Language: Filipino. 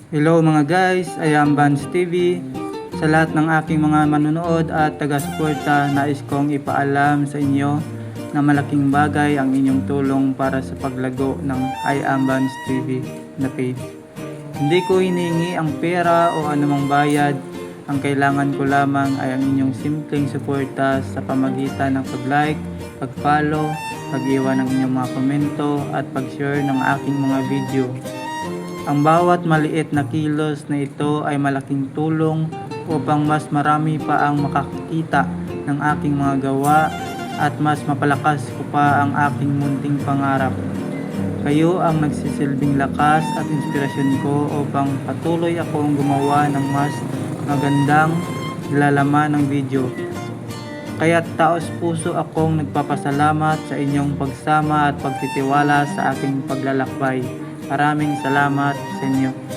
Hello mga guys, I am Vance TV. Sa lahat ng aking mga manonood at taga-suporta, nais kong ipaalam sa inyo na malaking bagay ang inyong tulong para sa paglago ng I am Vance TV na page. Hindi ko hinihingi ang pera o anumang bayad. Ang kailangan ko lamang ay ang inyong simpleng suporta sa pamagitan ng pag-like, pag-follow, pag-iwan ng inyong mga komento at pag-share ng aking mga video. Ang bawat maliit na kilos na ito ay malaking tulong upang mas marami pa ang makakita ng aking mga gawa at mas mapalakas ko pa ang aking munting pangarap. Kayo ang nagsisilbing lakas at inspirasyon ko upang patuloy akong gumawa ng mas magandang lalaman ng video. Kaya taos puso akong nagpapasalamat sa inyong pagsama at pagtitiwala sa aking paglalakbay. Maraming salamat sa inyo.